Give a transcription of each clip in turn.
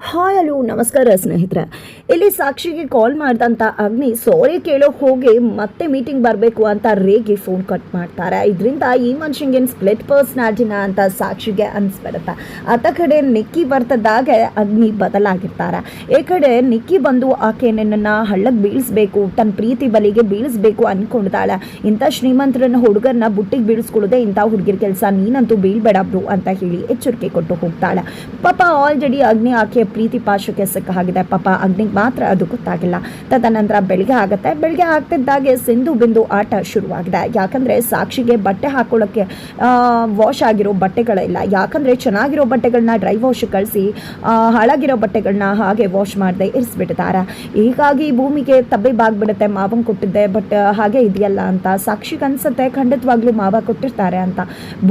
Hi hello ನಮಸ್ಕಾರ ಸ್ನೇಹಿತರೆ. ಇಲ್ಲಿ ಸಾಕ್ಷಿಗೆ ಕಾಲ್ ಮಾಡಿದಂಥ ಅಗ್ನಿ ಸಾರಿ ಕೇಳೋಕೆ ಹೋಗಿ ಮತ್ತೆ ಮೀಟಿಂಗ್ ಬರಬೇಕು ಅಂತ ರೇಗಿ ಫೋನ್ ಕಟ್ ಮಾಡ್ತಾರೆ. ಇದರಿಂದ ಈ ಮನುಷ್ಯಂಗೇನು ಸ್ಪ್ಲಿಟ್ ಪರ್ಸ್ನಾಲಿಟಿನ ಅಂತ ಸಾಕ್ಷಿಗೆ ಅನಿಸ್ಬಿಡುತ್ತೆ. ಆತ ಕಡೆ ನಿಕ್ಕಿ ಬರ್ತದಾಗ ಅಗ್ನಿ ಬದಲಾಗಿರ್ತಾರೆ. ಈ ಕಡೆ ನಿಕ್ಕಿ ಬಂದು ಆಕೆ ನನ್ನನ್ನು ಹಳ್ಳಕ್ಕೆ ಬೀಳಿಸ್ಬೇಕು, ತನ್ನ ಪ್ರೀತಿ ಬಲಿಗೆ ಬೀಳಿಸ್ಬೇಕು ಅಂದ್ಕೊಂಡಿದ್ದಾಳೆ. ಇಂಥ ಶ್ರೀಮಂತರನ್ನ ಹುಡುಗರನ್ನ ಬುಟ್ಟಿಗೆ ಬೀಳಿಸ್ಕೊಳ್ಳೋದೆ ಇಂಥ ಹುಡುಗಿರ ಕೆಲಸ, ನೀನಂತೂ ಬೀಳ್ಬೇಡ ಬ್ರೋ ಅಂತ ಹೇಳಿ ಎಚ್ಚರಿಕೆ ಕೊಟ್ಟು ಹೋಗ್ತಾಳೆ. ಪಾಪ ಆಲ್ರೆಡಿ ಅಗ್ನಿ ಆಕೆ ಪ್ರೀತಿ ಪಾಶಕ್ಕೆ ಸಿಕ್ಕ ಹಾಗಿದೆ. ಪಾಪ ಅಗ್ನಿಗೆ ಮಾತ್ರ ಅದು ಗೊತ್ತಾಗಿಲ್ಲ. ತದನಂತರ ಬೆಳಿಗ್ಗೆ ಆಗುತ್ತೆ. ಬೆಳಿಗ್ಗೆ ಆಗ್ತಿದ್ದಾಗೆ ಸಿಂಧು ಬಿಂದು ಆಟ ಶುರುವಾಗಿದೆ. ಯಾಕಂದರೆ ಸಾಕ್ಷಿಗೆ ಬಟ್ಟೆ ಹಾಕೊಳ್ಳೋಕ್ಕೆ ವಾಶ್ ಆಗಿರೋ ಬಟ್ಟೆಗಳಿಲ್ಲ. ಯಾಕಂದರೆ ಚೆನ್ನಾಗಿರೋ ಬಟ್ಟೆಗಳನ್ನ ಡ್ರೈ ವಾಶ್ ಕಳಿಸಿ ಹಾಳಾಗಿರೋ ಬಟ್ಟೆಗಳನ್ನ ಹಾಗೆ ವಾಶ್ ಮಾಡದೆ ಇರಿಸ್ಬಿಟ್ಟಿದ್ದಾರೆ. ಹೀಗಾಗಿ ಭೂಮಿಗೆ ತಬ್ಬಿಬಾಗ್ಬಿಡುತ್ತೆ, ಮಾವನ್ ಕೊಟ್ಟಿದ್ದೆ ಬಟ್ ಹಾಗೆ ಇದೆಯಲ್ಲ ಅಂತ ಸಾಕ್ಷಿಗೆ ಅನ್ಸುತ್ತೆ. ಖಂಡಿತವಾಗ್ಲೂ ಮಾವ ಕೊಟ್ಟಿರ್ತಾರೆ ಅಂತ.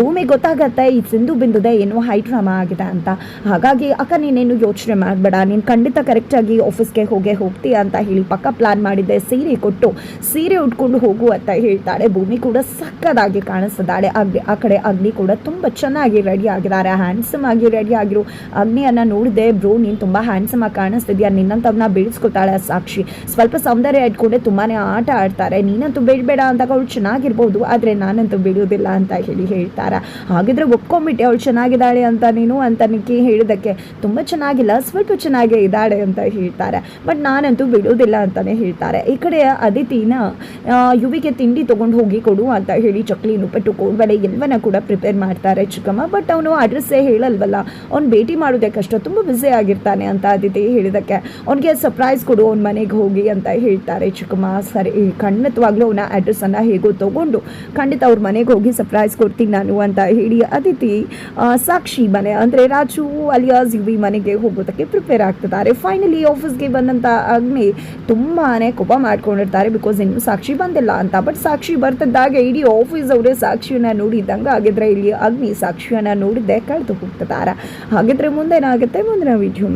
ಭೂಮಿ ಗೊತ್ತಾಗತ್ತೆ ಈ ಸಿಂಧು ಬಿಂದುದೆ ಏನೋ ಹೈ ಡ್ರಾಮಾ ಆಗಿದೆ ಅಂತ. ಹಾಗಾಗಿ ಅಕ್ಕ ನೀನೇನು ಯೋಚನೆ ಮಾಡಬೇಡ, ನೀನು ಖಂಡಿತ ಕರೆಕ್ಟಾಗಿ ಆಫೀಸ್ಗೆ ಹೋಗ್ತೀಯ ಅಂತ ಹೇಳಿ ಪಕ್ಕ ಪ್ಲಾನ್ ಮಾಡಿದ್ದೆ. ಸೀರೆ ಕೊಟ್ಟು ಸೀರೆ ಉಟ್ಕೊಂಡು ಹೋಗು ಅಂತ ಹೇಳ್ತಾಳೆ. ಭೂಮಿ ಕೂಡ ಸಕ್ಕದಾಗಿ ಕಾಣಿಸ್ತಿದ್ದಾಳೆ. ಆ ಕಡೆ ಅಗ್ನಿ ಕೂಡ ತುಂಬ ಚೆನ್ನಾಗಿ ರೆಡಿ ಆಗಿದ್ದಾರೆ, ಹ್ಯಾಂಡ್ಸಮ್ ಆಗಿ ರೆಡಿ ಆಗಿರು. ಅಗ್ನಿಯನ್ನು ನೋಡಿದೆ, ಬ್ರೋ ನೀನು ತುಂಬ ಹ್ಯಾಂಡ್ಸಮ್ ಆಗಿ ಕಾಣಿಸ್ತಿದ್ಯಾ, ನಿನ್ನಂತವನ್ನ ಬೀಳಿಸ್ಕೊತಾಳೆ ಸಾಕ್ಷಿ. ಸ್ವಲ್ಪ ಸೌಂದರ್ಯ ಇಟ್ಕೊಂಡೆ ತುಂಬಾ ಆಟ ಆಡ್ತಾರೆ, ನೀನಂತೂ ಬೇಡಬೇಡ ಅಂದಾಗ ಅವಳು ಚೆನ್ನಾಗಿರ್ಬೋದು, ಆದರೆ ನಾನಂತೂ ಬಿಡೋದಿಲ್ಲ ಅಂತ ಹೇಳಿ ಹೇಳ್ತಾರೆ. ಹಾಗಿದ್ರೆ ಒಪ್ಕೊಂಡ್ಬಿಟ್ಟೆ ಅವಳು ಚೆನ್ನಾಗಿದ್ದಾಳೆ ಅಂತ ನೀನು ಅಂತ ನಿಕ್ಕಿ ಹೇಳಿದಕ್ಕೆ. ತುಂಬ ಚೆನ್ನಾಗಿಲ್ಲ, ಸ್ವಲ್ಪ ಚೆನ್ನಾಗೇ ಇದ್ದಾಳೆ ಅಂತ ಹೇಳ್ತಾರೆ. ಬಟ್ ನಾನಂತೂ ಬಿಡೋದಿಲ್ಲ ಅಂತಲೇ ಹೇಳ್ತಾರೆ. ಈ ಕಡೆ ಅದಿತಿನ ಯುವಿಗೆ ತಿಂಡಿ ತೊಗೊಂಡು ಹೋಗಿ ಕೊಡು ಅಂತ ಹೇಳಿ ಚಕ್ಲಿ ಉಪ್ಪಿಟ್ಟು ಕೋಡ್ಬಳೆ ಎಲ್ಲವನ್ನ ಕೂಡ ಪ್ರಿಪೇರ್ ಮಾಡ್ತಾರೆ ಚಿಕ್ಕಮ್ಮ. ಬಟ್ ಅವನು ಅಡ್ರೆಸ್ಸೇ ಹೇಳಲ್ವಲ್ಲ, ಅವ್ನು ಭೇಟಿ ಮಾಡೋದೇ ಕಷ್ಟ, ತುಂಬ ಬ್ಯುಸಿ ಆಗಿರ್ತಾನೆ ಅಂತ ಅದಿತಿ ಹೇಳಿದಕ್ಕೆ ಅವ್ನಿಗೆ ಸರ್ಪ್ರೈಸ್ ಕೊಡು ಅವ್ನ ಮನೆಗೆ ಹೋಗಿ ಅಂತ ಹೇಳ್ತಾರೆ ಚಿಕ್ಕಮ್ಮ. ಸರಿ ಖಂಡಿತವಾಗ್ಲೂ ಅವನ ಅಡ್ರೆಸ್ಸನ್ನು ಹೇಗೋ ತೊಗೊಂಡು ಖಂಡಿತ ಅವ್ರ ಮನೆಗೆ ಹೋಗಿ ಸರ್ಪ್ರೈಸ್ ಕೊಡ್ತೀನಿ ನಾನು ಅಂತ ಹೇಳಿ ಅದಿತಿ ಸಾಕ್ಷಿ ಮನೆ ಅಂದರೆ ರಾಜು ಅಲಿಯಾಸ್ ಯುವಿ ಮನೆಗೆ ಹೋಗೋದಕ್ಕೆ ಪ್ರಿಪೇರ್ ಆಗ್ತಿದ್ದಾರೆ. ಫೈನಲಿ ಆಫೀಸ್ಗೆ ಬಂದಂಥ ಅಗ್ನಿ ತುಂಬಾ ಕೋಪ ಮಾಡ್ಕೊಂಡಿರ್ತಾರೆ, ಬಿಕಾಸ್ ಇನ್ನೂ ಸಾಕ್ಷಿ ಬಂದಿಲ್ಲ ಅಂತ. ಬಟ್ ಸಾಕ್ಷಿ ಬರ್ತಿದ್ದಾಗ ಇಡೀ ಆಫೀಸ್ ಅವರೇ ಸಾಕ್ಷಿಯನ್ನು ನೋಡಿದ್ದಂಗೆ ಆಗಿದ್ರೆ ಇಲ್ಲಿ ಅಗ್ನಿ ಸಾಕ್ಷಿಯನ್ನು ನೋಡಿದ್ದೆ ಕಳೆದು ಹೋಗ್ತಿದ್ದಾರೆ. ಹಾಗಿದ್ರೆ ಮುಂದೇನಾಗುತ್ತೆ ಮುಂದಿನ ವಿಡಿಯೋ